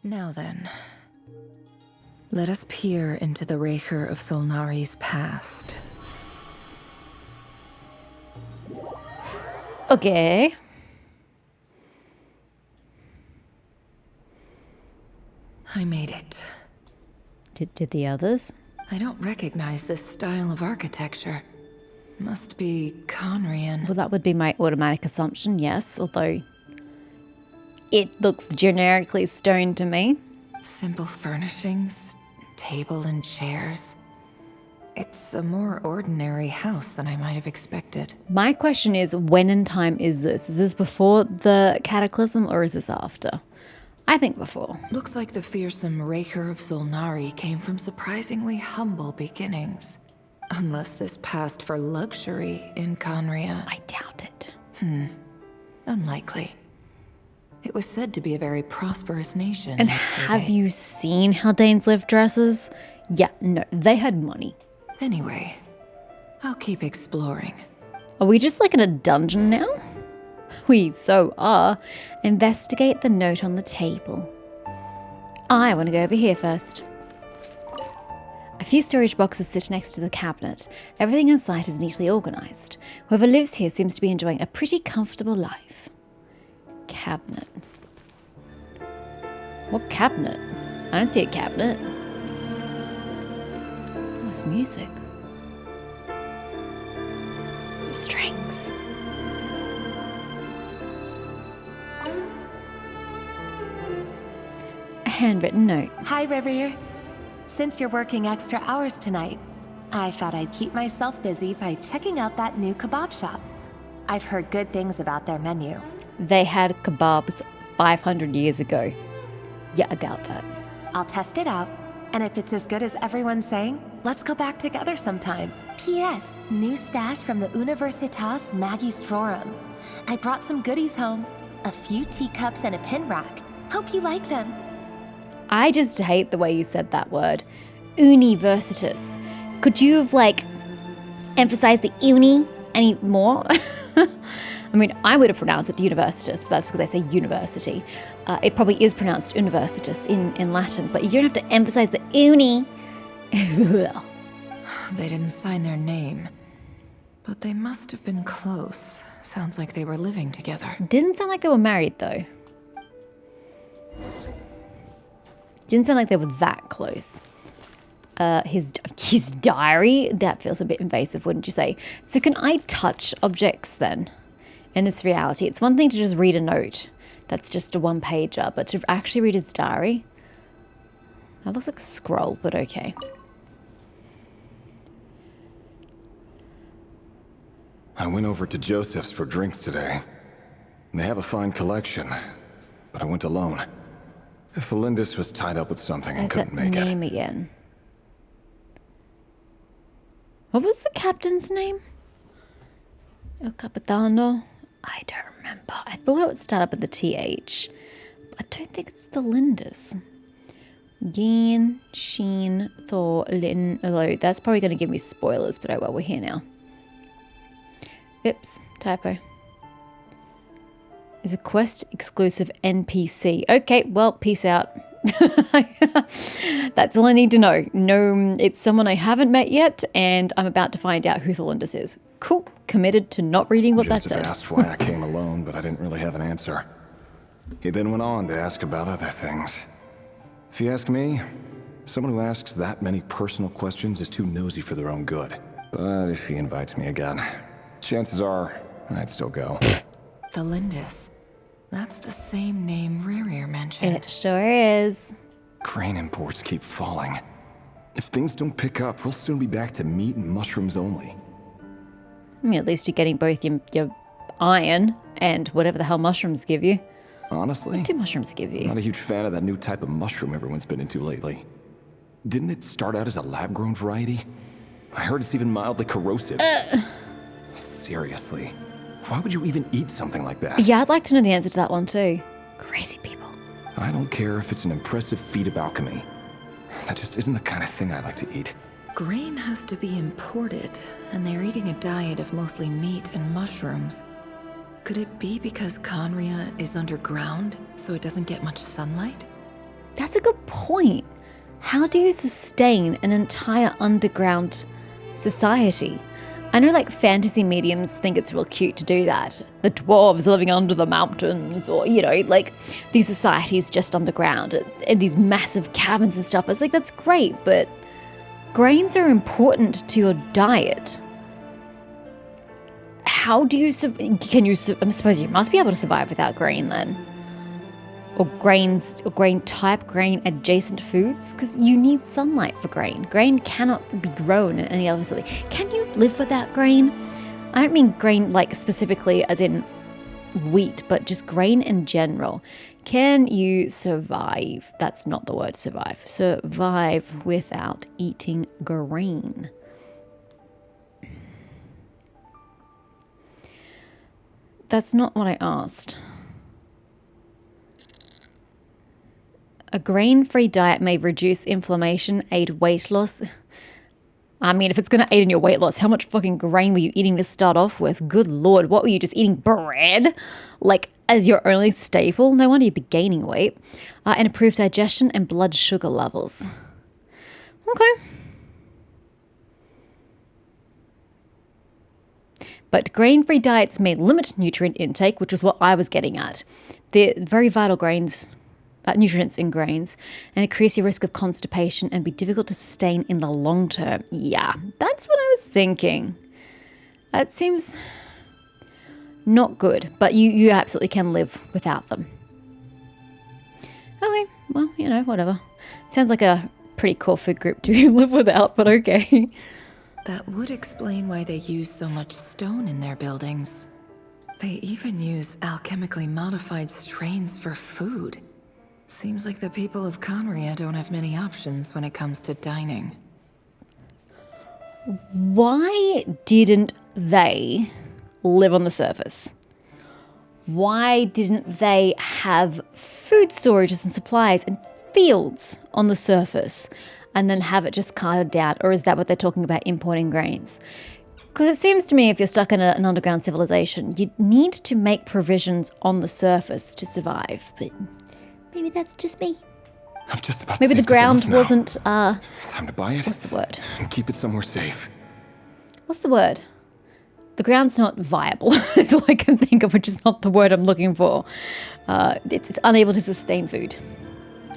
Now then, let us peer into the Raker of Solnari's past. Okay. I made it. Did the others? I don't recognize this style of architecture. Must be Conrian. Well, that would be my automatic assumption, yes, although it looks generically stone to me. Simple furnishings, table and chairs. It's a more ordinary house than I might have expected. My question is, when in time is this? Is this before the cataclysm or is this after? I think before. Looks like the fearsome Raker of Solnari came from surprisingly humble beginnings. Unless this passed for luxury in Conria. I doubt it. Unlikely. It was said to be a very prosperous nation. And in its have heyday. you seen how Danes live dresses? Yeah, no, they had money. Anyway, I'll keep exploring. Are we just like in a dungeon now? We so are. Investigate the note on the table. I want to go over here first. A few storage boxes sit next to the cabinet. Everything inside is neatly organized. Whoever lives here seems to be enjoying a pretty comfortable life. Cabinet. What cabinet? I don't see a cabinet. What's music? The strings. A handwritten note. Hi, Rivier. Since you're working extra hours tonight, I thought I'd keep myself busy by checking out that new kebab shop. I've heard good things about their menu. They had kebabs 500 years ago. Yeah, I doubt that. I'll test it out, and if it's as good as everyone's saying, let's go back together sometime. P.S. New stash from the Universitas Magistrorum. I brought some goodies home. A few teacups and a pin rack. Hope you like them. I just hate the way you said that word. Universitas. Could you have, like, emphasized the uni any more? I mean, I would have pronounced it universitas, but that's because I say university. It probably is pronounced universitas in Latin, but you don't have to emphasize the uni. They didn't sign their name, but they must have been close. Sounds like they were living together. Didn't sound like they were married, though. Didn't sound like they were that close. His diary, that feels a bit invasive, wouldn't you say? So can I touch objects then in this reality? It's one thing to just read a note. That's just a one-pager, but to actually read his diary, that looks like a scroll, but okay. I went over to Joseph's for drinks today. They have a fine collection, but I went alone. Felindis was tied up with something and There's couldn't that make it. name again. What was the captain's name? El Capitano? I don't remember. I thought it would start up with the TH. I don't think it's the Linders. Genshin Thorlin. Although that's probably going to give me spoilers, but oh well, we're here now. Oops, typo. Is a quest exclusive NPC. Okay, well, peace out. That's all I need to know. No, it's someone I haven't met yet, and I'm about to find out who Thalindus is. Cool. Committed to not reading what that Joseph said. asked why I came alone, but I didn't really have an answer. He then went on to ask about other things. If you ask me, someone who asks that many personal questions is too nosy for their own good. But if he invites me again, chances are I'd still go. The Lindis. That's the same name Ririr mentioned. It sure is. Crane imports keep falling. If things don't pick up, we'll soon be back to meat and mushrooms only. I mean, at least you're getting both your iron and whatever the hell mushrooms give you. Honestly, What do mushrooms give I'm you? not a huge fan of that new type of mushroom everyone's been into lately. Didn't it start out as a lab-grown variety? I heard it's even mildly corrosive. Seriously, why would you even eat something like that? Yeah, I'd like to know the answer to that one too. Crazy people. I don't care if it's an impressive feat of alchemy. That just isn't the kind of thing I like to eat. Grain has to be imported, and they're eating a diet of mostly meat and mushrooms. Could it be because Conria is underground, so it doesn't get much sunlight? That's a good point. How do you sustain an entire underground society? I know like fantasy mediums think it's real cute to do that. The dwarves living under the mountains, or, you know, like these societies just underground and these massive caverns and stuff. It's like, that's great, but grains are important to your diet. How do you, I suppose you must be able to survive without grain then. Or grains, or grain type, grain adjacent foods, because you need sunlight for grain. Grain cannot be grown in any other facility. Can you live without grain? I don't mean grain like specifically as in wheat, but just grain in general. Can you survive? That's not the word survive. Survive without eating grain. That's not what I asked. A grain-free diet may reduce inflammation, aid weight loss. I mean, if it's going to aid in your weight loss, how much fucking grain were you eating to start off with? Good Lord, what were you just eating? Bread? Like, as your only staple? No wonder you'd be gaining weight. And improve digestion and blood sugar levels. Okay. But grain-free diets may limit nutrient intake, which is what I was getting at. They're very vital nutrients in grains, and increase your risk of constipation and be difficult to sustain in the long term. Yeah, that's what I was thinking. That seems not good, but you absolutely can live without them. Okay, well, you know, whatever. Sounds like a pretty cool food group to live without, but okay. That would explain why they use so much stone in their buildings. They even use alchemically modified strains for food. Seems like the people of Conria don't have many options when it comes to dining. Why didn't they live on the surface? Why didn't they have food storages and supplies and fields on the surface and then have it just carted down? Or is that what they're talking about, importing grains? Because it seems to me if you're stuck in an underground civilization, you need to make provisions on the surface to survive. But maybe that's just me. I'm just about Maybe the ground wasn't, time to buy it. What's the word? And keep it somewhere safe. What's the word? The ground's not viable. That's all I can think of, which is not the word I'm looking for. It's unable to sustain food.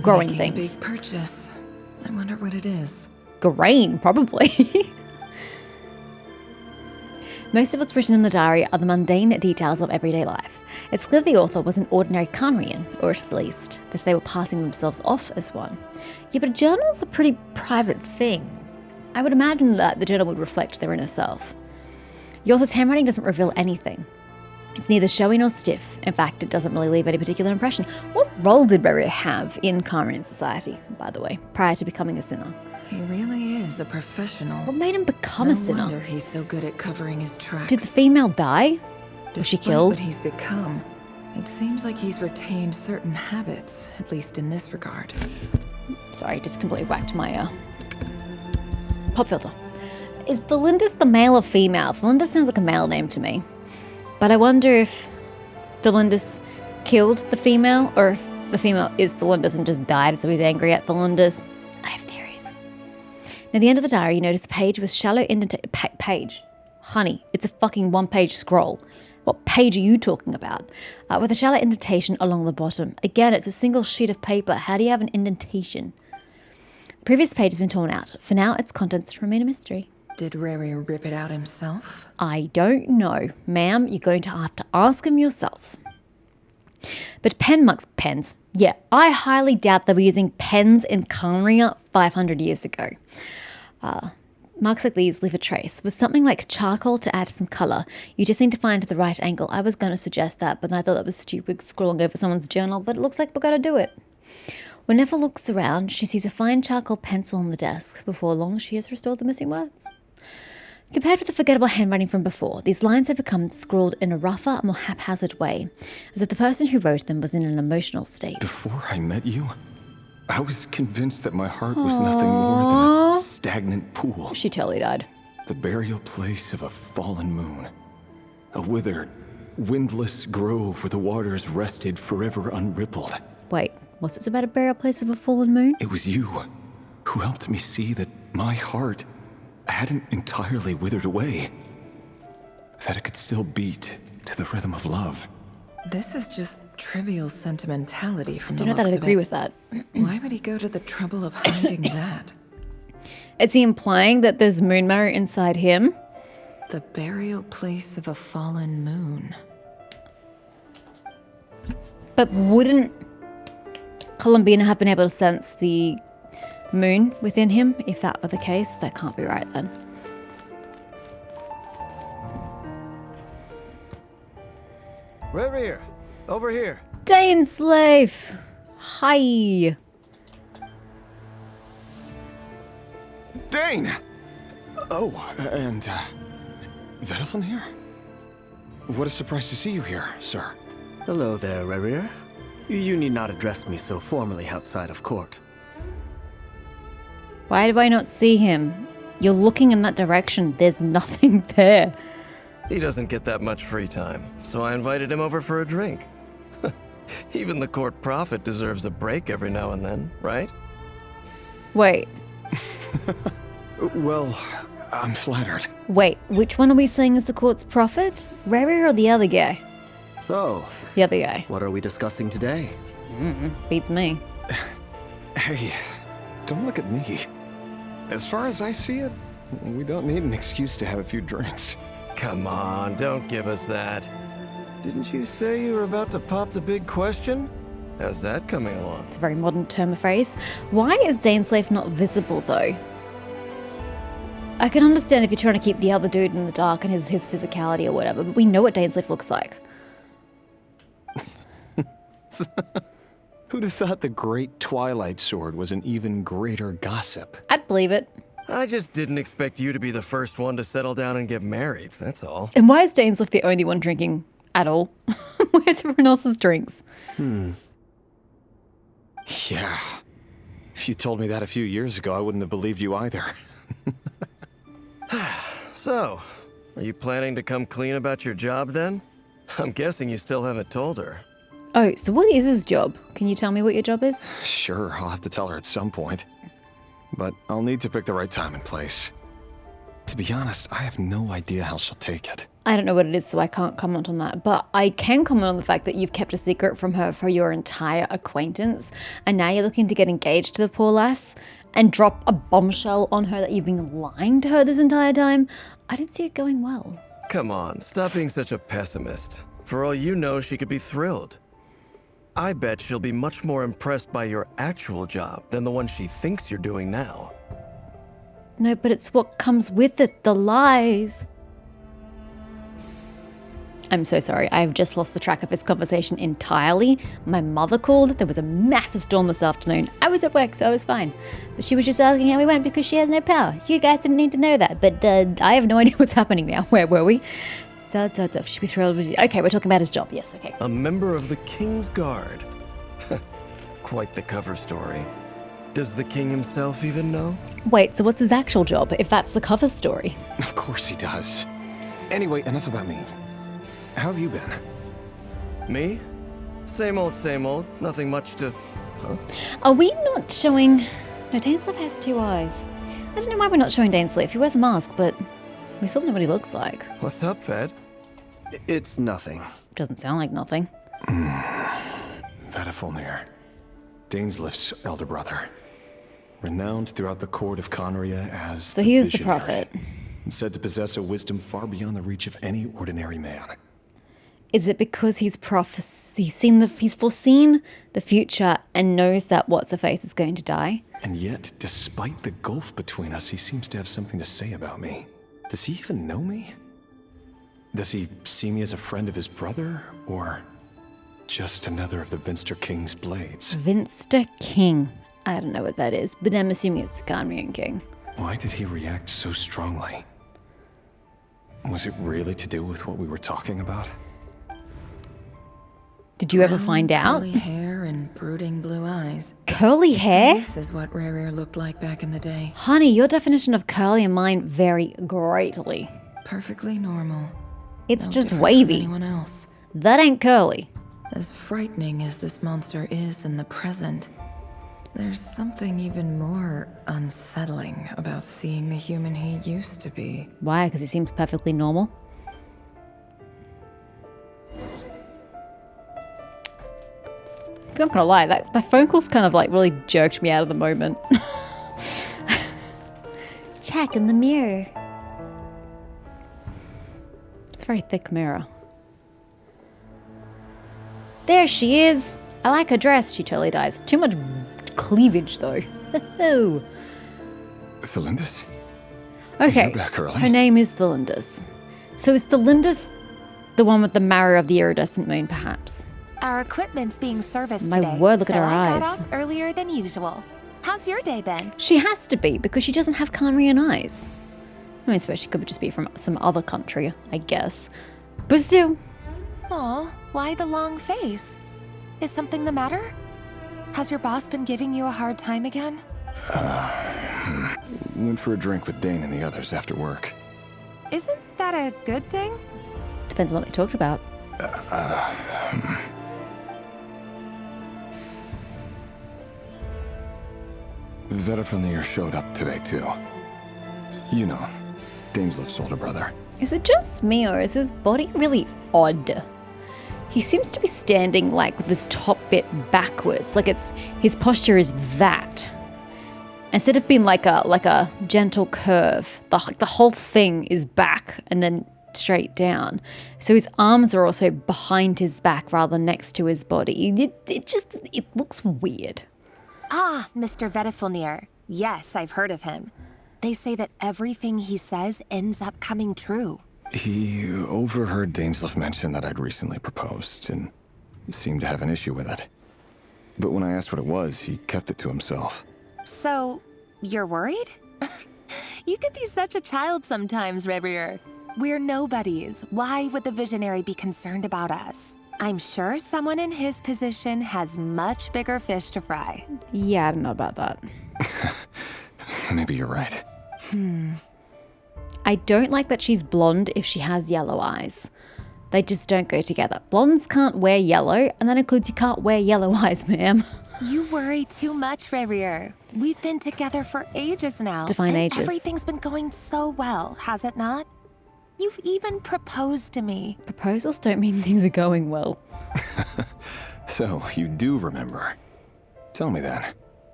Growing Making things. A big purchase. I wonder what it is. Grain, probably. Most of what's written in the diary are the mundane details of everyday life. It's clear the author was an ordinary Conrian, or at least that they were passing themselves off as one. Yeah, but a journal's a pretty private thing. I would imagine that the journal would reflect their inner self. The author's handwriting doesn't reveal anything. It's neither showy nor stiff. In fact, it doesn't really leave any particular impression. What role did Rere have in Conrian society, by the way, prior to becoming a sinner? He really is a professional. What made him become No a sinner? wonder he's so good at covering his tracks. Did the female die? Was she Despite killed? what he's become, it seems like he's retained certain habits, at least in this regard. Sorry, just completely whacked my pop filter. Is the Lindis the male or female? The Lindis sounds like a male name to me. But I wonder if the Lindis killed the female, or if the female is the Lindis and just died, so he's angry at the Lindis. I have theories. Near the end of the diary, you notice a page with shallow indentation. Page? Honey, it's a fucking one-page scroll. What page are you talking about? With a shallow indentation along the bottom. Again, it's a single sheet of paper. How do you have an indentation? The previous page has been torn out. For now, its contents remain a mystery. Did Rere rip it out himself? I don't know. Ma'am, you're going to have to ask him yourself. But pens. Yeah, I highly doubt they were using pens in Conria 500 years ago. Marks like these leave a trace. With something like charcoal to add some colour, you just need to find the right angle. I was going to suggest that, but I thought that was stupid scrolling over someone's journal, but it looks like we're going to do it. When Neffa looks around, she sees a fine charcoal pencil on the desk. Before long, she has restored the missing words. Compared with the forgettable handwriting from before, these lines have become scrawled in a rougher, more haphazard way, as if the person who wrote them was in an emotional state. Before I met you, I was convinced that my heart was nothing more than a stagnant pool. She totally died. The burial place of a fallen moon. A withered, windless grove where the waters rested forever unrippled. Wait, Was it about a burial place of a fallen moon? It was you who helped me see that my heart hadn't entirely withered away. That it could still beat to the rhythm of love. This is just trivial sentimentality from the Don't know that looks I'd of agree it. with that. Why would he go to the trouble of hiding that? Is he implying that there's moon marrow inside him? The burial place of a fallen moon. But wouldn't Columbina have been able to sense the moon within him? If that were the case, that can't be right then. Right here. Over here. Daneslave! Hi! Dane! Oh, and, Veddelfin here? What a surprise to see you here, sir. Hello there, Rerir. You need not address me so formally outside of court. Why do I not see him? You're looking in that direction. There's nothing there. He doesn't get that much free time, so I invited him over for a drink. Even the court prophet deserves a break every now and then, right? Wait, Well, I'm flattered. which one are we seeing as the court's prophet? Rary or the other guy? So, The other guy. what are we discussing today? Beats me. Hey, don't look at me. As far as I see it, we don't need an excuse to have a few drinks. Come on, don't give us that. Didn't you say you were about to pop the big question? How's that coming along? It's a very modern term of phrase. Why is Daneslave not visible, though? I can understand if you're trying to keep the other dude in the dark and his physicality or whatever, but we know what Daneslave looks like. Who'd have thought the great Twilight Sword was an even greater gossip? I'd believe it. I just didn't expect you to be the first one to settle down and get married, that's all. And why is Daneslave the only one drinking at all? Where's everyone else's drinks? Yeah. If you told me that a few years ago, I wouldn't have believed you either. So, are you planning to come clean about your job then? I'm guessing you still haven't told her. Oh, so what is his job? Can you tell me what your job is? Sure, I'll have to tell her at some point. But I'll need to pick the right time and place. To be honest, I have no idea how she'll take it. I don't know what it is, so I can't comment on that. But I can comment on the fact that you've kept a secret from her for your entire acquaintance, and now you're looking to get engaged to the poor lass and drop a bombshell on her that you've been lying to her this entire time. I don't see it going well. Come on, stop being such a pessimist. For all you know, she could be thrilled. I bet she'll be much more impressed by your actual job than the one she thinks you're doing now. No, but it's what comes with it, the lies. I'm so sorry. I've just lost the track of this conversation entirely. My mother called. There was a massive storm this afternoon. I was at work, so I was fine. But she was just asking how we went because she has no power. You guys didn't need to know that. But I have no idea what's happening now. Where were we? Should be thrilled with you. Okay, we're talking about his job. Yes, okay. A member of the King's Guard. Quite the cover story. Does the king himself even know? Wait, so what's his actual job, if that's the cover story? Of course he does. Anyway, enough about me. How have you been? Me? Same old, same old. Nothing much to... Are we not showing... No, Daneslave has two eyes. I don't know why we're not showing Daneslave. He wears a mask, but we still know what he looks like. What's up, Fed? It's nothing. Doesn't sound like nothing. Veddelfin, Daneslif's elder brother. Renowned throughout the court of Conria as So he is the visionary, prophet. and said to possess a wisdom far beyond the reach of any ordinary man. Is it because he's foreseen the future and knows that what's-her-face is going to die? And yet, despite the gulf between us, he seems to have something to say about me. Does he even know me? Does he see me as a friend of his brother, or just another of the Vinster King's blades? Vinster King. I don't know what that is, but I'm assuming it's the Conrian King. Why did he react so strongly? Was it really to do with what we were talking about? Did you ever find out? Curly hair and brooding blue eyes. Curly hair? This is what Rare looked like back in the day. Honey, your definition of curly and mine vary greatly. Perfectly normal. It's No just different from wavy. anyone else. That ain't curly. As frightening as this monster is in the present, there's something even more unsettling about seeing the human he used to be. Why? Because he seems perfectly normal? I'm not gonna lie, that phone call's kind of like really jerked me out of the moment. Check in the mirror. It's a very thick mirror. There she is. I like her dress. She totally dies. Too much cleavage though. Thelindis? Okay. You're back early. Her name is Thelindis. So is Thelindis the one with the marrow of the iridescent moon, perhaps? Our equipment's being serviced My today. word, look at her I eyes. got up earlier than usual. How's your day been? She has to be, because she doesn't have Khanrian eyes. I mean, I suppose she could just be from some other country, I guess. But still. Aw, why the long face? Is something the matter? Has your boss been giving you a hard time again? Went for a drink with Dane and the others after work. Isn't that a good thing? Depends on what they talked about. Vengeful showed up today, too. You know, Daneslif's older brother. Is it just me, or is his body really odd? He seems to be standing like with this top bit backwards, like his posture is that. Instead of being like a gentle curve, the whole thing is back and then straight down. So his arms are also behind his back rather than next to his body. It looks weird. Ah, Mr. Vengeful. Yes, I've heard of him. They say that everything he says ends up coming true. He overheard Daneslif mention that I'd recently proposed, and seemed to have an issue with it. But when I asked what it was, he kept it to himself. So, you're worried? You could be such a child sometimes, Reverie. We're nobodies. Why would the Visionary be concerned about us? I'm sure someone in his position has much bigger fish to fry. Yeah, I don't know about that. Maybe you're right. I don't like that she's blonde if she has yellow eyes. They just don't go together. Blondes can't wear yellow, and that includes you can't wear yellow eyes, ma'am. You worry too much, Reverie. We've been together for ages now. Define and ages. Everything's been going so well, has it not? You've even proposed to me. Proposals don't mean things are going well. So, you do remember. Tell me then.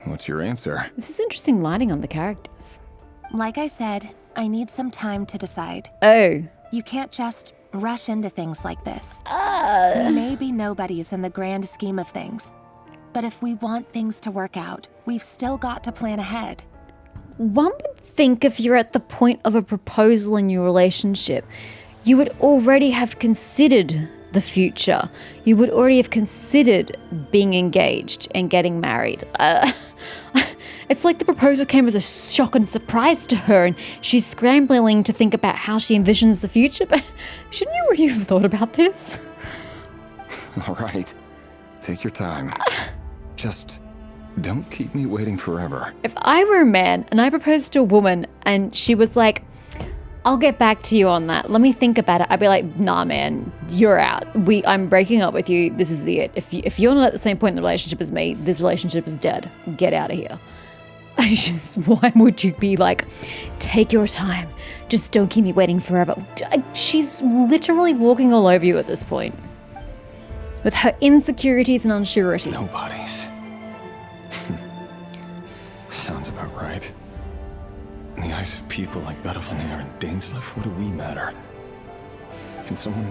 What's your answer? This is interesting lighting on the characters. Like I said, I need some time to decide. Oh. You can't just rush into things like this. We may be nobodies in the grand scheme of things. But if we want things to work out, we've still got to plan ahead. One would think if you're at the point of a proposal in your relationship, you would already have considered the future. You would already have considered being engaged and getting married. It's like the proposal came as a shock and surprise to her, and she's scrambling to think about how she envisions the future, but shouldn't you already have thought about this? All right. Take your time. Just don't keep me waiting forever. If I were a man and I proposed to a woman and she was like, I'll get back to you on that, let me think about it, I'd be like, nah, man, you're out. I'm breaking up with you. This is it. If you're not at the same point in the relationship as me, this relationship is dead. Get out of here. Why would you be like, take your time, just don't keep me waiting forever? She's literally walking all over you at this point with her insecurities and unsureties. Nobody's. Sounds about right. In the eyes of people like Vengeful and Daneslif, what do we matter? Can someone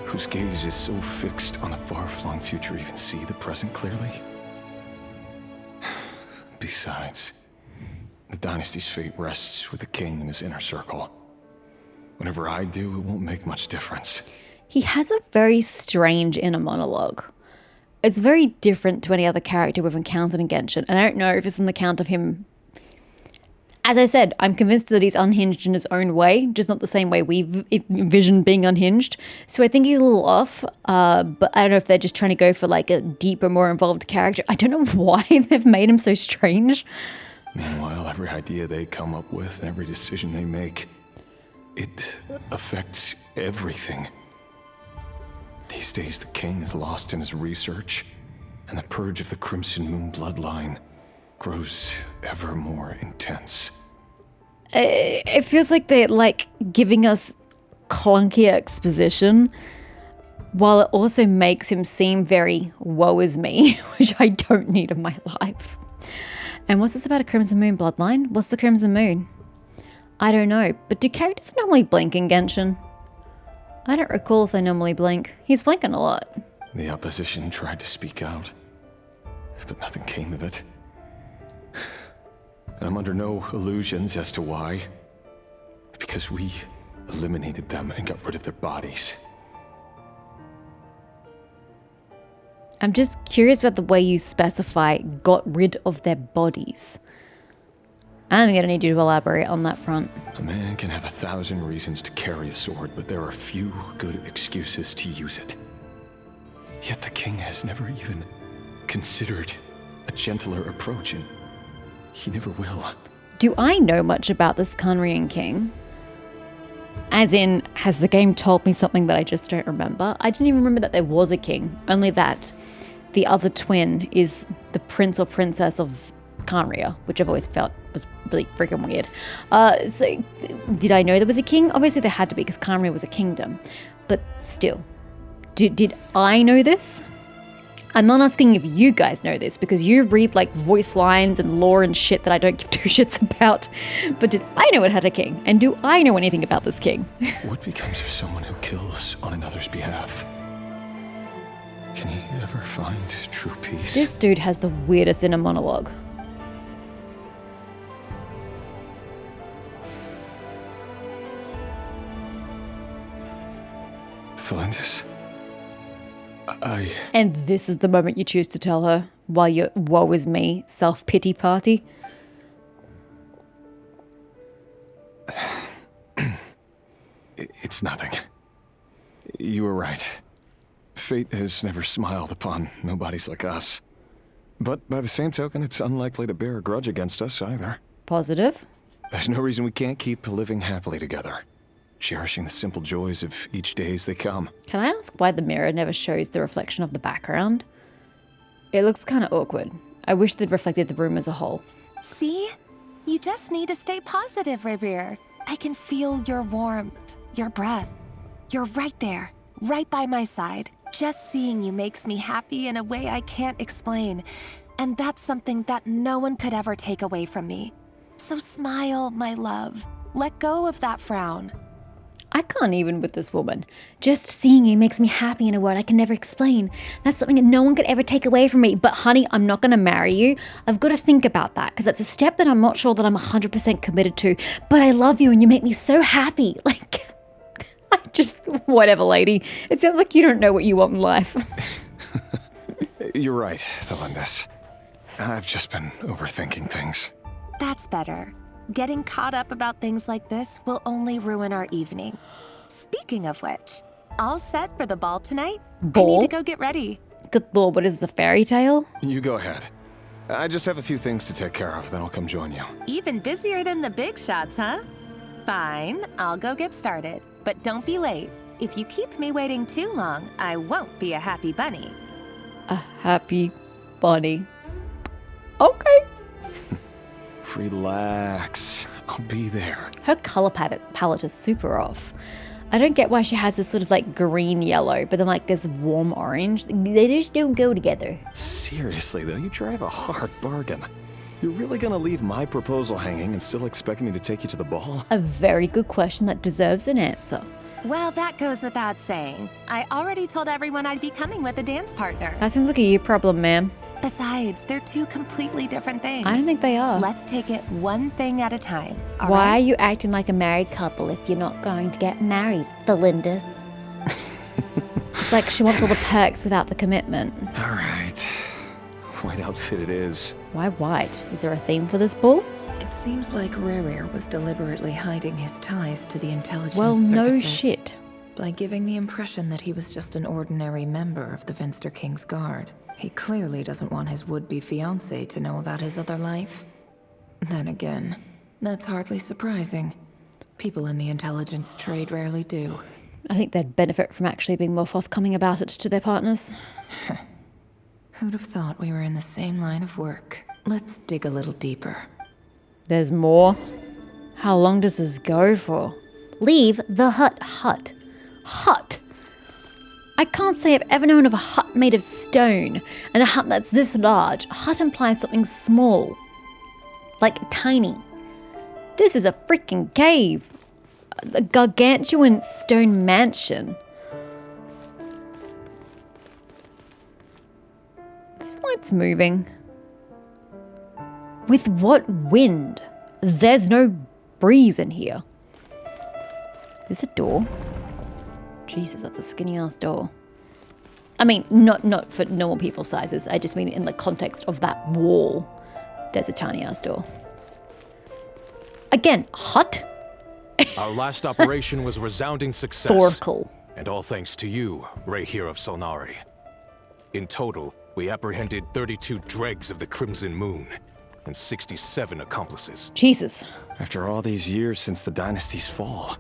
whose gaze is so fixed on a far-flung future even see the present clearly? Besides, the dynasty's fate rests with the king and his inner circle. Whatever I do, it won't make much difference. He has a very strange inner monologue. It's very different to any other character we've encountered in Genshin, and I don't know if it's on the count of him. As I said, I'm convinced that he's unhinged in his own way, just not the same way we've envisioned being unhinged. So I think he's a little off, but I don't know if they're just trying to go for like a deeper, more involved character. I don't know why they've made him so strange. Meanwhile, every idea they come up with and every decision they make, it affects everything. These days, the king is lost in his research, and the purge of the Crimson Moon bloodline grows ever more intense. It feels like they're like giving us clunky exposition, while it also makes him seem very woe is me, which I don't need in my life. And what's this about a Crimson Moon bloodline? What's the Crimson Moon? I don't know, but do characters normally blink in Genshin? I don't recall if they normally blink. He's blinking a lot. The opposition tried to speak out, but nothing came of it. And I'm under no illusions as to why. Because we eliminated them and got rid of their bodies. I'm just curious about the way you specify got rid of their bodies. I'm gonna need you to elaborate on that front. A man can have 1,000 reasons to carry a sword, but there are few good excuses to use it. Yet the king has never even considered a gentler approach, and he never will. Do I know much about this Khaenri'ah king? As in, has the game told me something that I just don't remember? I didn't even remember that there was a king, only that the other twin is the prince or princess of Khaenri'ah, which I've always felt was really freaking weird. So, did I know there was a king? Obviously there had to be, because Khaenri'ah was a kingdom. But still, did I know this? I'm not asking if you guys know this, because you read like voice lines and lore and shit that I don't give two shits about. But did I know it had a king? And do I know anything about this king? What becomes of someone who kills on another's behalf? Can he ever find true peace? This dude has the weirdest inner monologue. Thalendis? And this is the moment you choose to tell her while you're woe is me self-pity party. It's nothing. You were right. Fate has never smiled upon nobodies like us. But by the same token, it's unlikely to bear a grudge against us either. Positive. There's no reason we can't keep living happily together, cherishing the simple joys of each day as they come. Can I ask why the mirror never shows the reflection of the background? It looks kind of awkward. I wish they'd reflected the room as a whole. See? You just need to stay positive, Revere. I can feel your warmth, your breath. You're right there, right by my side. Just seeing you makes me happy in a way I can't explain. And that's something that no one could ever take away from me. So smile, my love. Let go of that frown. I can't even with this woman. Just seeing you makes me happy in a word I can never explain. That's something that no one could ever take away from me. But honey, I'm not going to marry you. I've got to think about that because it's a step that I'm not sure that I'm 100% committed to. But I love you and you make me so happy. Like, I just, whatever, lady. It sounds like you don't know what you want in life. You're right, Thalendis. I've just been overthinking things. That's better. Getting caught up about things like this will only ruin our evening. Speaking of which, all set for the ball tonight? Ball? I need to go get ready. Good lord, what is this, a fairy tale? You go ahead. I just have a few things to take care of, then I'll come join you. Even busier than the big shots, huh? Fine, I'll go get started. But don't be late. If you keep me waiting too long, I won't be a happy bunny. A happy bunny. Okay. Relax. I'll be there. Her color palette is super off. I don't get why she has this sort of like green yellow, but then like this warm orange. They just don't go together. Seriously though, you drive a hard bargain. You're really gonna leave my proposal hanging and still expect me to take you to the ball? A very good question that deserves an answer. Well, that goes without saying. I already told everyone I'd be coming with a dance partner. That sounds like a you problem, ma'am. Besides, they're two completely different things. I don't think they are. Let's take it one thing at a time. All Why right? are you acting like a married couple if you're not going to get married, Thalendis? It's like she wants all the perks without the commitment. All right. White outfit it is. Why white? Is there a theme for this ball? It seems like Rerir was deliberately hiding his ties to the intelligence Well, no services shit. by giving the impression that he was just an ordinary member of the Venster King's Guard. He clearly doesn't want his would-be fiancé to know about his other life. Then again, that's hardly surprising. People in the intelligence trade rarely do. I think they'd benefit from actually being more forthcoming about it to their partners. Who'd have thought we were in the same line of work? Let's dig a little deeper. There's more? How long does this go for? Leave the hut. Hut? I can't say I've ever known of a hut made of stone, and a hut that's this large. A hut implies something small. Like tiny. This is a freaking cave. A gargantuan stone mansion. This light's moving. With what wind? There's no breeze in here. Is this a door? Jesus, that's a skinny ass door. I mean, not for normal people sizes. I just mean in the context of that wall. There's a tiny ass door. Again, hut? Our last operation was a resounding success. Thorkel. And all thanks to you, Ray here of Solnari. In total, we apprehended 32 dregs of the Crimson Moon and 67 accomplices. Jesus. After all these years since the dynasty's fall,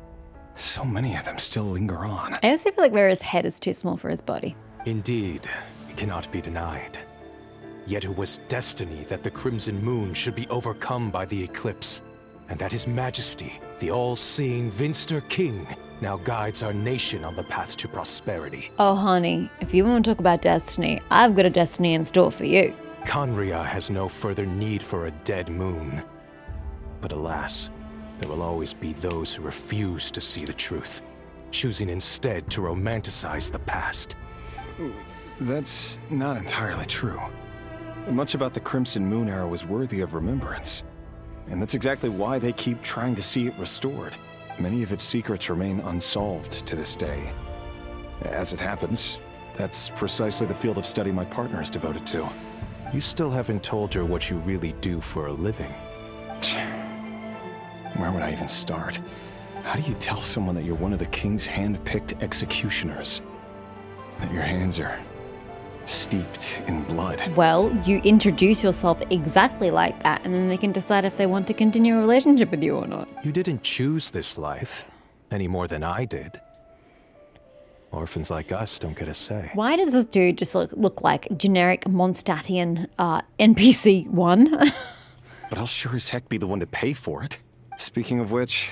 so many of them still linger on. I also feel like Rara's head is too small for his body. Indeed, it cannot be denied. Yet it was destiny that the Crimson Moon should be overcome by the eclipse, and that His Majesty, the all-seeing Vinster King, now guides our nation on the path to prosperity. Oh, honey, if you want to talk about destiny, I've got a destiny in store for you. Conria has no further need for a dead moon. But alas, there will always be those who refuse to see the truth, choosing instead to romanticize the past. That's not entirely true. Much about the Crimson Moon era was worthy of remembrance. And that's exactly why they keep trying to see it restored. Many of its secrets remain unsolved to this day. As it happens, that's precisely the field of study my partner is devoted to. You still haven't told her what you really do for a living. Where would I even start? How do you tell someone that you're one of the king's hand-picked executioners? That your hands are steeped in blood? Well, you introduce yourself exactly like that, and then they can decide if they want to continue a relationship with you or not. You didn't choose this life, any more than I did. Orphans like us don't get a say. Why does this dude just look like generic Mondstadtian NPC 1? But I'll sure as heck be the one to pay for it. Speaking of which,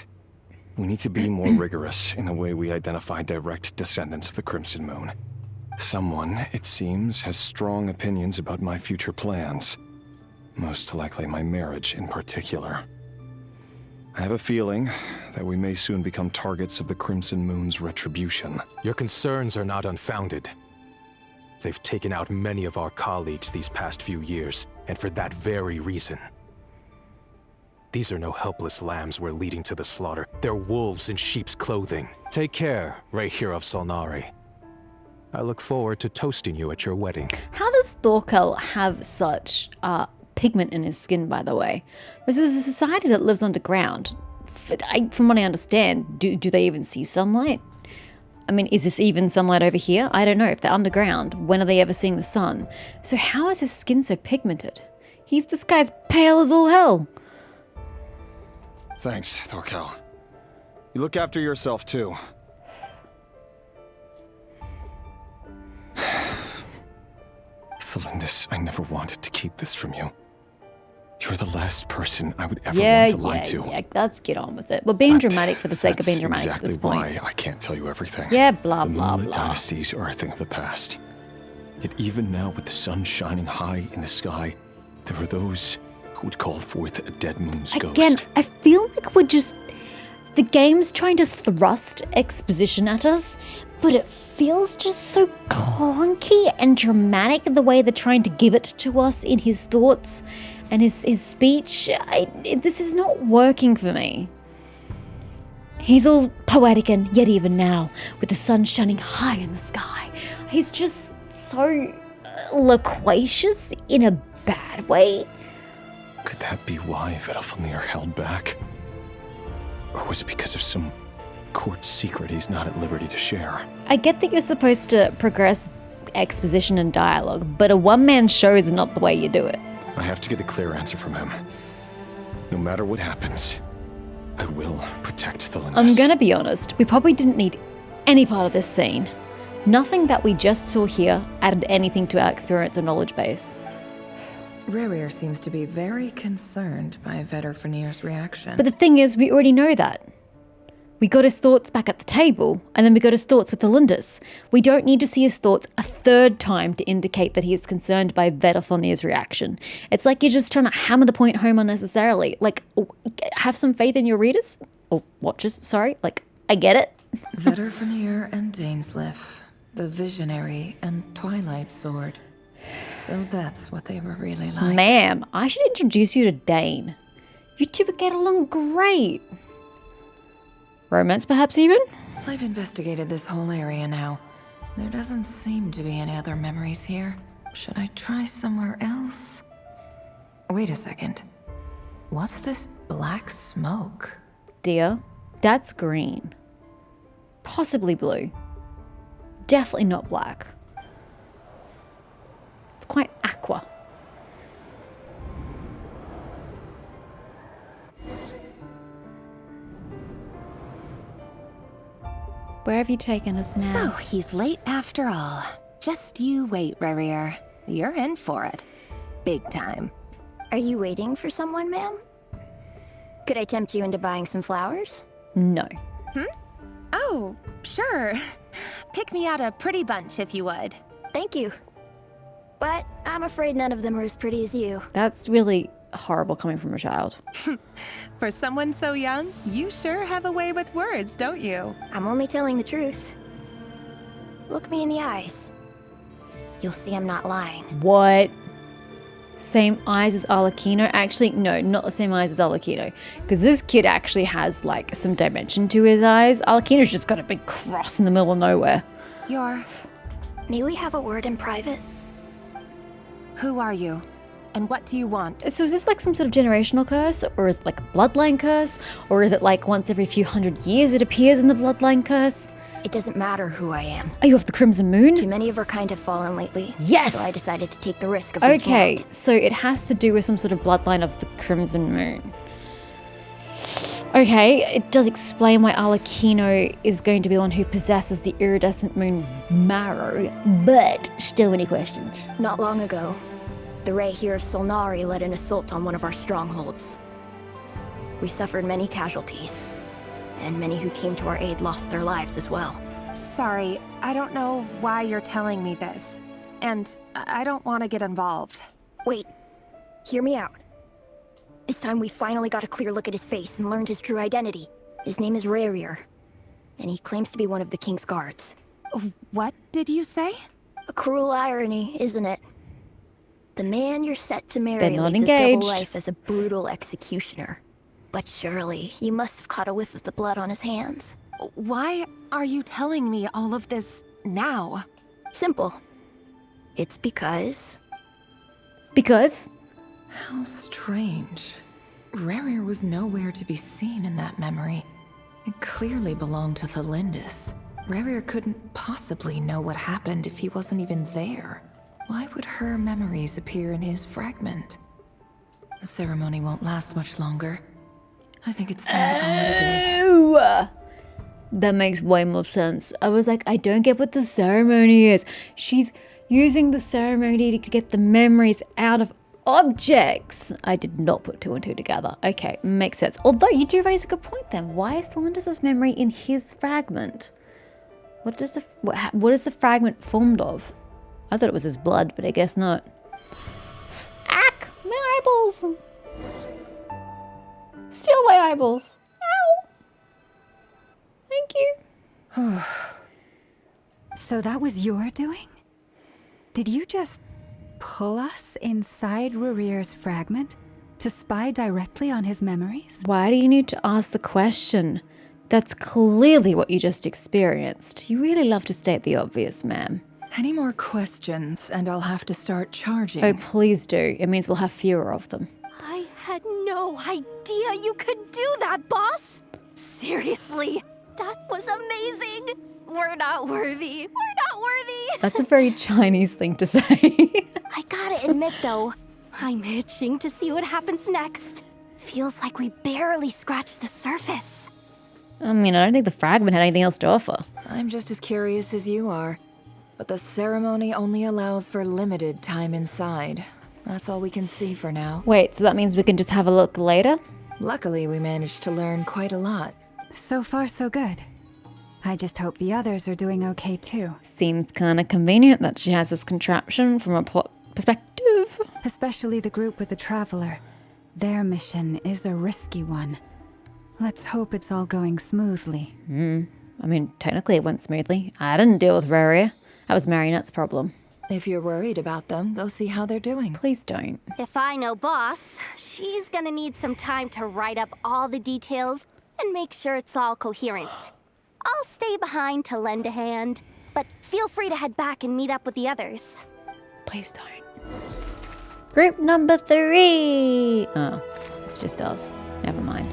we need to be more rigorous in the way we identify direct descendants of the Crimson Moon. Someone, it seems, has strong opinions about my future plans. Most likely my marriage in particular. I have a feeling that we may soon become targets of the Crimson Moon's retribution. Your concerns are not unfounded. They've taken out many of our colleagues these past few years, and for that very reason. These are no helpless lambs we're leading to the slaughter. They're wolves in sheep's clothing. Take care, Ray here of Solnari. I look forward to toasting you at your wedding. How does Thorkel have such pigment in his skin, by the way? This is a society that lives underground. From what I understand, do they even see sunlight? I mean, is this even sunlight over here? I don't know. If they're underground, when are they ever seeing the sun? So how is his skin so pigmented? This guy's pale as all hell. Thanks, Thorkel. You look after yourself, too. Thelindis, I never wanted to keep this from you. You're the last person I would ever want to lie to. Yeah, let's get on with it. We're being dramatic for the sake of being dramatic exactly at this point. Why I can't tell you everything. Yeah, blah, the blah, Moonlit blah. dynasties are a thing of the past. Yet even now, with the sun shining high in the sky, there are those who would call forth a dead moon's ghost. Again, I feel like we're just... The game's trying to thrust exposition at us, but it feels just so clunky and dramatic the way they're trying to give it to us in his thoughts and his speech. This is not working for me. He's all poetic, and yet even now, with the sun shining high in the sky, he's just so loquacious in a bad way. Could that be why Vengeful held back? Or was it because of some court secret he's not at liberty to share? I get that you're supposed to progress exposition and dialogue, but a one-man show is not the way you do it. I have to get a clear answer from him. No matter what happens, I will protect Thelindis. I'm gonna be honest, we probably didn't need any part of this scene. Nothing that we just saw here added anything to our experience or knowledge base. Rerir seems to be very concerned by Vetterfinir's reaction. But the thing is, we already know that. We got his thoughts back at the table, and then we got his thoughts with the Lindis. We don't need to see his thoughts a third time to indicate that he is concerned by Vetterfinir's reaction. It's like you're just trying to hammer the point home unnecessarily. Like, have some faith in your readers. Or watchers, sorry. Like, I get it. Vetterfinir and Dainsleif, the Visionary and Twilight Sword. So that's what they were really like. Ma'am, I should introduce you to Dane. You two would get along great. Romance, perhaps, even? I've investigated this whole area now. There doesn't seem to be any other memories here. Should I try somewhere else? Wait a second. What's this black smoke? Dear, that's green. Possibly blue. Definitely not black. It's quite aqua. Where have you taken us now? So, he's late after all. Just you wait, Rerir. You're in for it. Big time. Are you waiting for someone, ma'am? Could I tempt you into buying some flowers? No. Oh, sure. Pick me out a pretty bunch if you would. Thank you. But I'm afraid none of them are as pretty as you. That's really horrible coming from a child. For someone so young, you sure have a way with words, don't you? I'm only telling the truth. Look me in the eyes. You'll see I'm not lying. What? Same eyes as Arlecchino? Actually, no, not the same eyes as Arlecchino. Because this kid actually has, like, some dimension to his eyes. Arlecchino's just got a big cross in the middle of nowhere. May we have a word in private? Who are you? And what do you want? So is this like some sort of generational curse? Or is it like a bloodline curse? Or is it like once every few hundred years it appears in the bloodline curse? It doesn't matter who I am. Are you of the Crimson Moon? Too many of her kind have fallen lately. Yes! So I decided to take the risk of reaching Okay, out. so it has to do with some sort of bloodline of the Crimson Moon. Okay, it does explain why Arlecchino is going to be one who possesses the iridescent moon marrow, but still many questions. Not long ago, the Ray here of Solnari led an assault on one of our strongholds. We suffered many casualties, and many who came to our aid lost their lives as well. Sorry, I don't know why you're telling me this. And I don't want to get involved. Wait, hear me out. This time we finally got a clear look at his face and learned his true identity. His name is Rerir, and he claims to be one of the King's guards. What did you say? A cruel irony, isn't it? The man you're set to marry They're not leads a engaged. double life as a brutal executioner. But surely, you must have caught a whiff of the blood on his hands. Why are you telling me all of this now? Simple. It's because... Because? How strange. Rerir was nowhere to be seen in that memory. It clearly belonged to the Lindis. Rerir couldn't possibly know what happened if he wasn't even there. Why would her memories appear in his fragment? The ceremony won't last much longer. I think it's time to call it a day. Ew. That makes way more sense. I was like, I don't get what the ceremony is. She's using the ceremony to get the memories out of objects. I did not put two and two together. Okay, makes sense. Although you do raise a good point then. Why is Lindis' memory in his fragment? What is the fragment formed of? I thought it was his blood, but I guess not. Ack! My eyeballs! Steal my eyeballs. Ow! Thank you. So that was your doing? Did you just pull us inside Rerir's fragment to spy directly on his memories? Why do you need to ask the question? That's clearly what you just experienced. You really love to state the obvious, ma'am. Any more questions, and I'll have to start charging. Oh, please do. It means we'll have fewer of them. I had no idea you could do that, boss! Seriously, that was amazing! We're not worthy. We're not worthy! That's a very Chinese thing to say. I gotta admit, though, I'm itching to see what happens next. Feels like we barely scratched the surface. I mean, I don't think the fragment had anything else to offer. I'm just as curious as you are. But the ceremony only allows for limited time inside. That's all we can see for now. Wait, so that means we can just have a look later? Luckily, we managed to learn quite a lot. So far, so good. I just hope the others are doing okay too. Seems kind of convenient that she has this contraption from a plot perspective. Especially the group with the Traveler. Their mission is a risky one. Let's hope it's all going smoothly. I mean, technically it went smoothly. I didn't deal with Raria. That was Marionette's problem. If you're worried about them, go see how they're doing. Please don't. If I know Boss, she's gonna need some time to write up all the details and make sure it's all coherent. I'll stay behind to lend a hand, but feel free to head back and meet up with the others. Please don't. Group number 3! Oh, it's just us. Never mind.